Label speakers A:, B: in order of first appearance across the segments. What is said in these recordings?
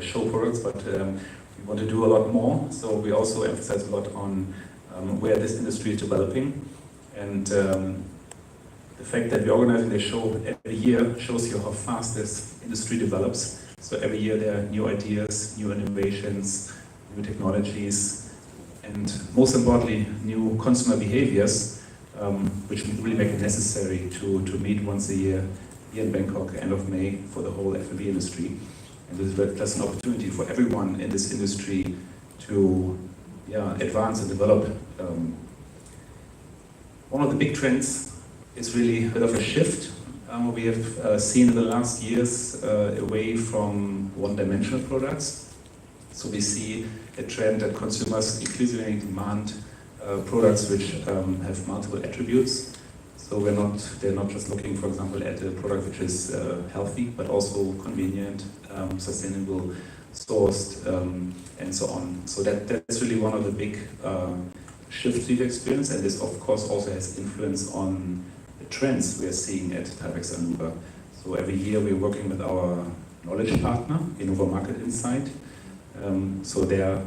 A: show products, but we want to do a lot more. So we also emphasize a lot on where this industry is developing, and the fact that we're organizing the show every year shows you how fast this industry develops. So every year there are new ideas, new innovations, new technologies, and most importantly, new consumer behaviors, which really make it necessary to meet once a year here in Bangkok, end of May, for the whole F&B industry. And this is just an opportunity for everyone in this industry to advance and develop. One of the big trends is really a bit of a shift. We have seen in the last years away from one-dimensional products. So we see a trend that consumers increasingly demand products which have multiple attributes. So they're not just looking, for example, at a product which is healthy, but also convenient, sustainable, sourced, and so on. So that's really one of the big shifts we've experienced, and this of course also has influence on the trends we are seeing at Thaifex ANUGA. So every year we're working with our knowledge partner, ANUGA Market Insight. So they are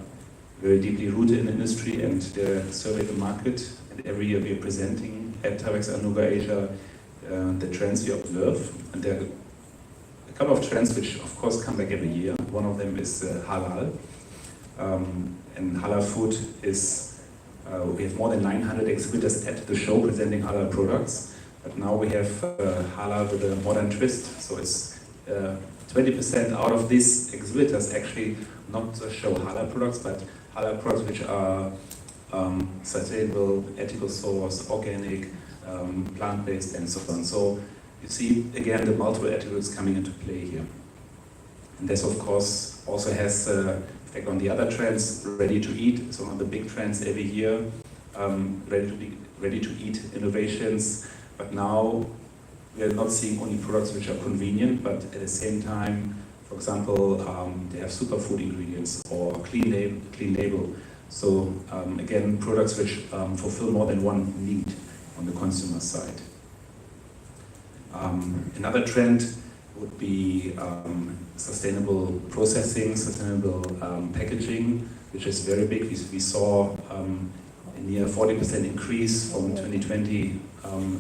A: very deeply rooted in the industry and they survey the market, and every year we are presenting at Thaifex ANUGA Asia the trends we observe, and there are a couple of trends which of course come back every year. One of them is halal, and halal food is we have more than 900 exhibitors at the show presenting halal products, but now we have halal with a modern twist, so it's 20% out of these exhibitors actually not show halal products, but halal products which are sustainable, ethical source, organic, plant-based, and so on. So you see again the multiple attributes coming into play here. And this of course also has effect on the other trends. Ready to eat is one of the big trends every year. Ready to eat innovations, but now we are not seeing only products which are convenient, but at the same time, for example, they have superfood ingredients or clean label. So again, products which fulfill more than one need on the consumer side. Another trend would be sustainable processing, sustainable packaging, which is very big. We saw a near 40% increase from 2020,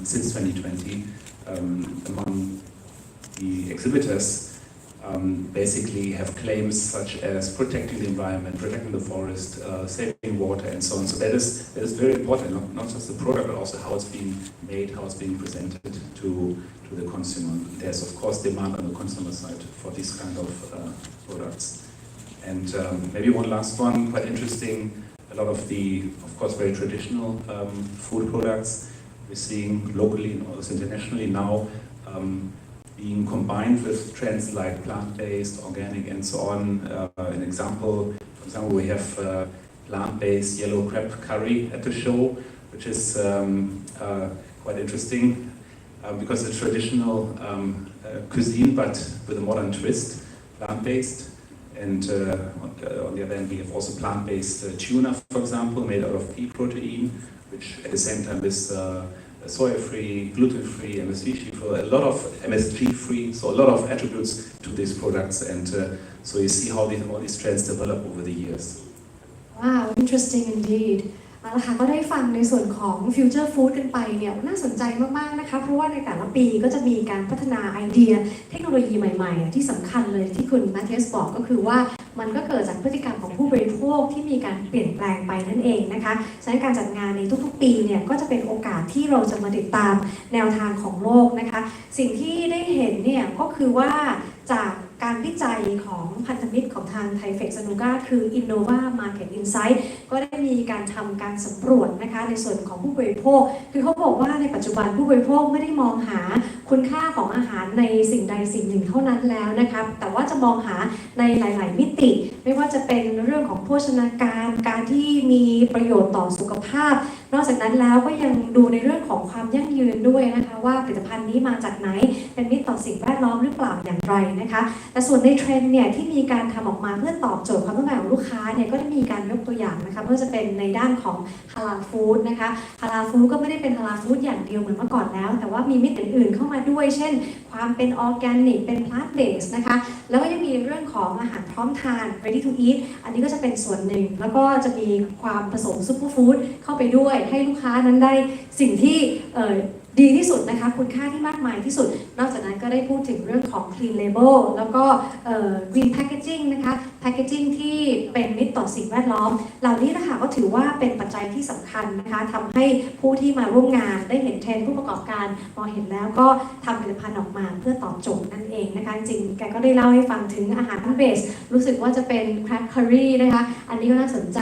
A: since 2020, among the exhibitors. Basically have claims such as protecting the environment, protecting the forest, saving water, and so on. So that is very important, not just the product, but also how it's being made, how it's being presented to the consumer. There's of course demand on the consumer side for these kind of products. And maybe one last one, quite interesting, a lot of the, of course, very traditional food products we're seeing locally and also internationally now being combined with trends like plant-based, organic, and so on. For example, we have plant-based yellow crab curry at the show, which is quite interesting because it's traditional cuisine, but with a modern twist, plant-based. And on the other hand, we have also plant-based tuna, for example, made out of pea protein, which at the same time is soy-free, gluten-free, MSG-free, a lot of MSG-free, so a lot of attributes to these products, and so you see how all these trends develop over the years.
B: Wow, interesting indeed. เอาละค่ะก็ได้ฟังในส่วนของ Future Food กันไปเนี่ยน่าสนใจมากๆนะคะเพราะว่าในแต่ละปีก็จะมีการพัฒนาไอเดียเทคโนโลยีใหม่ๆที่สำคัญเลยที่คุณแมทเทสบอกก็คือว่ามันก็เกิดจากพฤติกรรมของผู้บริโภคที่มีการเปลี่ยนแปลงไปนั่นเองนะคะฉะนั้นการจัดงานในทุกๆปีเนี่ยก็จะเป็นโอกาสที่เราจะมาติดตามแนวทางของโลกนะคะสิ่งที่ได้เห็นเนี่ยก็คือว่าจากการวิจัยของพันธมิตรของทาง Thaifex ANUGA คือ Innova Market Insight ก็ได้มีการทำการสำรวจนะคะในส่วนของผู้บริโภคคือเขาบอกว่าในปัจจุบันผู้บริโภคไม่ได้มองหาคุณค่าของอาหารในสิ่งใดสิ่งหนึ่งเท่านั้นแล้วนะคะแต่ว่าจะมองหาในหลายๆมิติไม่ว่าจะเป็นเรื่องของโภชนาการการที่มีประโยชน์ต่อสุขภาพ นอกจากนั้นแล้วก็ยังดูในเรื่องของความยั่งยืนด้วยนะคะว่าผลิตภัณฑ์นี้มาจากไหนเป็นมิตรต่อสิ่งแวดล้อมหรือเปล่าอย่างไรนะคะแต่ส่วนในเทรนด์เนี่ยที่มีการทำออกมาเพื่อตอบโจทย์ความต้องการของลูกค้าเนี่ยก็ได้มีการยกตัวอย่างนะคะไม่ว่าจะเป็นในด้านของฮาลาลฟู้ดนะคะฮาลาลฟู้ดก็ไม่ได้เป็นฮาลาลฟู้ดอย่างเดียวเหมือนเมื่อก่อนแล้วแต่ว่ามีมิตรอื่นๆเข้ามาด้วยเช่นความเป็นออร์แกนิกเป็นพลาสเบสนะคะแล้วก็ยังมีเรื่องของอาหารพร้อมทาน ready to eat อันนี้ก็จะเป็นส่วนหนึ่งแล้วก็จะมีความผสมซุปเปอร์ฟู้ดเข้าไปด้วยให้ลูกค้านั้นได้สิ่งที่ดีที่สุดนะคะคุณค่าที่มากมายที่สุดนอกจากนั้นก็ได้พูดถึงเรื่องของ clean label แล้วก็green packaging นะคะ packaging ที่เป็นมิตรต่อสิ่งแวดล้อมเหล่านี้นะคะก็ถือว่าเป็นปัจจัยที่สำคัญนะคะทำให้ผู้ที่มาร่วมงานได้เห็นเทรนด์ผู้ประกอบการพอเห็นแล้วก็ทำผลิตภัณฑ์ออกมาเพื่อตอบโจทย์นั่นเองนะคะจริงแกก็ได้เล่าให้ฟังถึงอาหารเบสรู้สึกว่าจะเป็น crab curry นะคะอันนี้ก็น่าสนใจ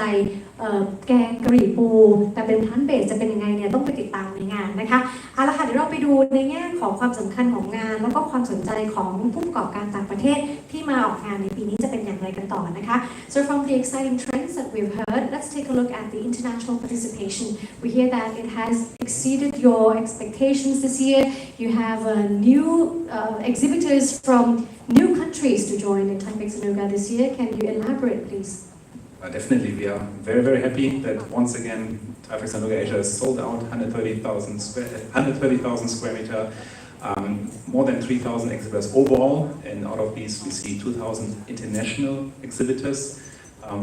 B: แกงกะหรี่ปูแต่เป็นพลันเบสจะเป็นยังไงเนี่ยต้องไปติดตามในงานนะคะเอาละค่ะเดี๋ยวเราไปดูในแง่ของความสำคัญของงานแล้วก็ความสนใจของผู้ประกอบการต่างประเทศที่มาออกงานในปีนี้จะเป็นอย่างไรกันต่อนะคะ So from the exciting trends that we've heard, let's take a look at the international participation. We hear that it has exceeded your expectations this year. You have new exhibitors from new countries to join in Thaifex ANUGA this year. Can you elaborate, please?
A: Definitely, we are very, very happy that once again Thaifex ANUGA Asia has sold out 130,000 square meter, more than 3,000 exhibitors overall, and out of these we see 2,000 international exhibitors,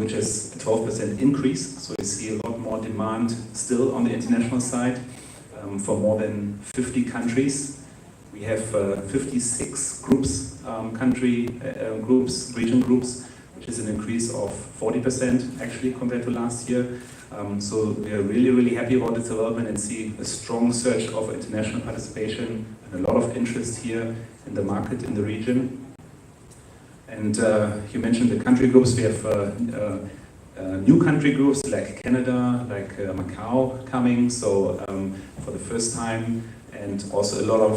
A: which is a 12% increase. So we see a lot more demand still on the international side for more than 50 countries. We have 56 groups, region groups, which is an increase of 40% actually compared to last year. So we are really, really happy about this development and see a strong surge of international participation and a lot of interest here in the market in the region. And you mentioned the country groups. We have new country groups like Canada, like Macau coming, so for the first time, and also a lot of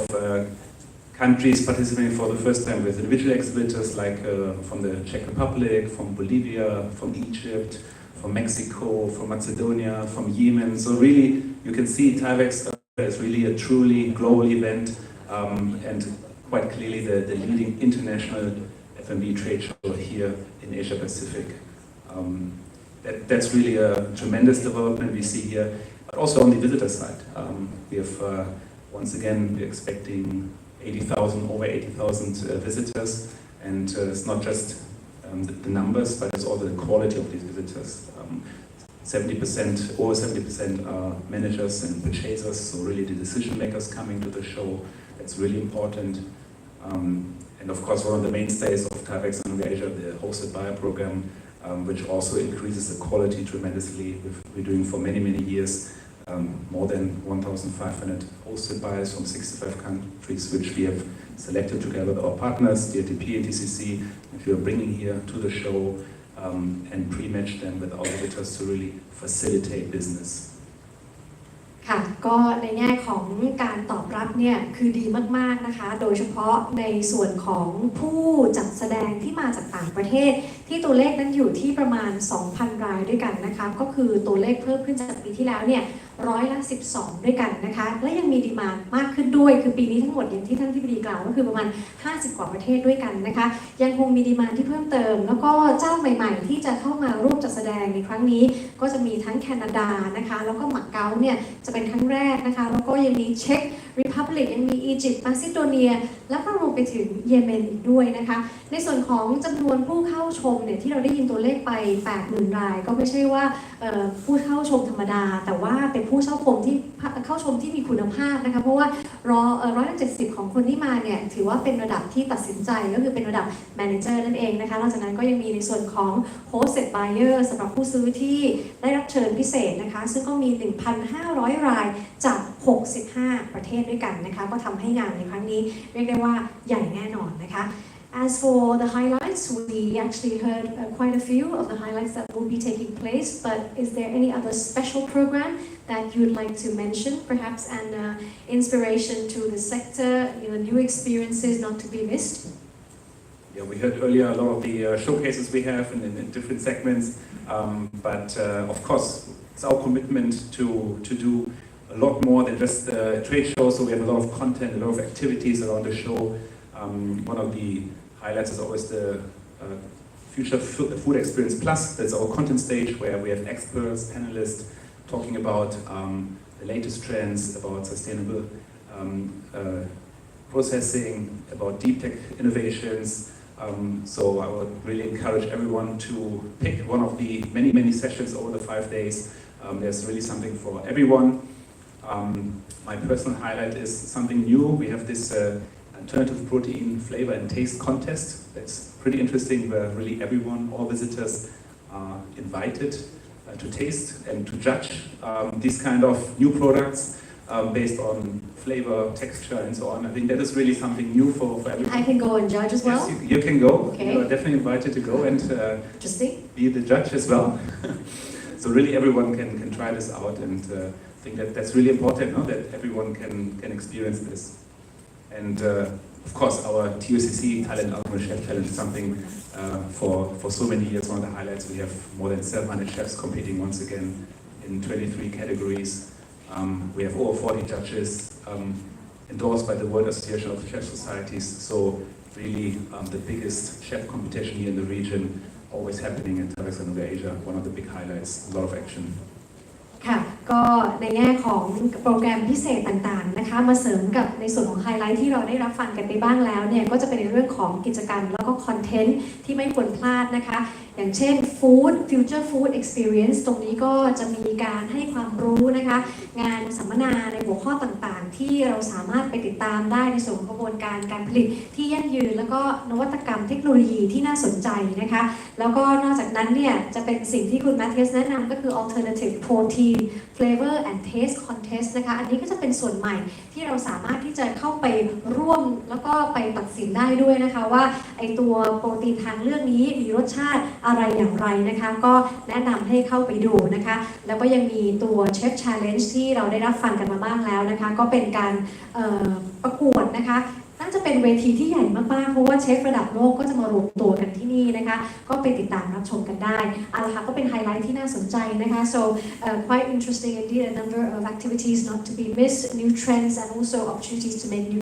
A: countries participating for the first time with individual exhibitors like from the Czech Republic, from Bolivia, from Egypt, from Mexico, from Macedonia, from Yemen. So really, you can see Thaifex is really a truly global event and quite clearly the leading international F&B trade show here in Asia Pacific. That's really a tremendous development we see here, but also on the visitor side. We have, once again, we're expecting over 80,000 visitors, and it's not just the numbers, but it's also the quality of these visitors. 70%, over 70% are managers and purchasers, so really the decision makers coming to the show. That's really important. And of course, one of the mainstays of Thaifex ANUGA Asia, the hosted buyer program, which also increases the quality tremendously. We're doing for many, many years. More than 1,500 hosted buyers from 65 countries, which we have selected together with our partners, DITP and TCC, which we are bringing here to the show and pre-match them with our visitors to really facilitate business.
B: ค่ะก็ในแง่ของการตอบรับเนี่ยคือดีมากๆนะคะโดยเฉพาะในส่วนของผู้จัดแสดงที่มาจากต่างประเทศที่ตัวเลขนั้นอยู่ที่ประมาณ 2,000 รายด้วยกันนะคะก็คือตัวเลขเพิ่มขึ้นจากปีที่แล้วเนี่ย12%ด้วยกันนะคะและยังมีดีมานด์มากขึ้นด้วยคือปีนี้ทั้งหมดอย่างที่ท่านที่ปรีกล่าวก็คือประมาณ50 กว่าประเทศด้วยกันนะคะยังคงมีดีมานด์ที่เพิ่มเติมแล้วก็เจ้าใหม่ๆที่จะเข้ามาร่วมจัดแสดงในครั้งนี้ก็จะมีทั้งแคนาดานะคะแล้วก็มาเก๊าเนี่ยจะเป็นครั้งแรกนะคะแล้วก็ยังมีเช็กริพับลิกยังมีอียิปต์มาซิโดเนียแล้วก็รวมไปถึงเยเมนอีกด้วยนะคะในส่วนของจำนวนผู้เข้าชมเนี่ยที่เราได้ยินตัวเลขไป 80,000 รายก็ไม่ใช่ว่าผู้เข้าชมธรรมดาแต่ว่าเป็นผู้เข้าชมที่มีคุณภาพนะคะเพราะว่า170ของคนที่มาเนี่ยถือว่าเป็นระดับที่ตัดสินใจก็คือเป็นระดับแมเนเจอร์นั่นเองนะคะนอกจากนั้นก็ยังมีในส่วนของ hosted buyer สำหรับผู้ซื้อที่ได้รับเชิญพิเศษนะคะซึ่งก็มี 1,500 รายจาก 65 ประเทศด้วยกันนะคะก็ทำให้งานในครั้งนี้เรียกได้ว่าใหญ่แน่นอนนะคะAs for the highlights, we actually heard quite a few of the highlights that will be taking place, but is there any other special program that you'd like to mention, perhaps an inspiration to the sector, new experiences not to be missed?
A: Yeah, we heard earlier a lot of the showcases we have in different segments, but of course, it's our commitment to do a lot more than just trade shows. So we have a lot of content, a lot of activities around the show. One of the highlights is always the Future Food Experience Plus. That's our content stage where we have experts, panelists talking about the latest trends, about sustainable processing, about deep tech innovations. So I would really encourage everyone to pick one of the many sessions over the 5 days. There's really something for everyone. My personal highlight is something new. We have this alternative protein flavor and taste contest. That's pretty interesting, where really everyone, all visitors are invited to taste and to judge these kind of new products based on flavor, texture, and so on. I think that is really something new for everyone.
B: I can go and judge as well.
A: Yes, you can go.
B: Okay.
A: You are definitely invited to go and be the judge as well. So really everyone can try this out, and I think that's really important, no? That everyone can experience this. And of course, our TUCC talent, ultimate chef talent, is something for so many years one of the highlights. We have more than 700 chefs competing once again in 23 categories. We have over 40 judges endorsed by the World Association of Chef Societies. So really the biggest chef competition here in the region, always happening in Thaifex ANUGA ASIA. One of the big highlights, a lot of action.
B: ค่ะก็ในแง่ของโปรแกรมพิเศษต่างๆนะคะมาเสริมกับในส่วนของไฮไลท์ที่เราได้รับฟังกันไปบ้างแล้วเนี่ยก็จะเป็นในเรื่องของกิจกรรมแล้วก็คอนเทนต์ที่ไม่ควรพลาดนะคะอย่างเช่น Future Food Experience ตรงนี้ก็จะมีการให้ความรู้นะคะงานสัมมนาในหัวข้อต่างๆที่เราสามารถไปติดตามได้ในส่วนของกระบวนการการผลิตที่ยั่งยืนแล้วก็นวัตกรรมเทคโนโลยีที่น่าสนใจนะคะแล้วก็นอกจากนั้นเนี่ยจะเป็นสิ่งที่คุณแมทเทียสแนะนำก็คือ Alternative Protein Flavor and Taste Contest นะคะอันนี้ก็จะเป็นส่วนใหม่ที่เราสามารถที่จะเข้าไปร่วมแล้วก็ไปตัดสินได้ด้วยนะคะว่าไอตัวโปรตีนทางเลือกนี้มีรสชาติอะไรอย่างไรนะคะก็แนะนำให้เข้าไปดูนะคะแล้วก็ยังมีตัว Chef Challenge ที่เราได้รับฟังกันมาบ้างแล้วนะคะก็เป็นการประกวดนะคะน่าจะเป็นเวทีที่ใหญ่มากๆเพราะว่าเชฟระดับโลกก็จะมารวมตัวกันที่นี่นะคะก็ไปติดตามรับชมกันได้เอาละค่ะก็เป็นไฮไลท์ที่น่าสนใจนะคะ so quite interesting indeed, a number of activities not to be missed, new trends and also opportunities to make new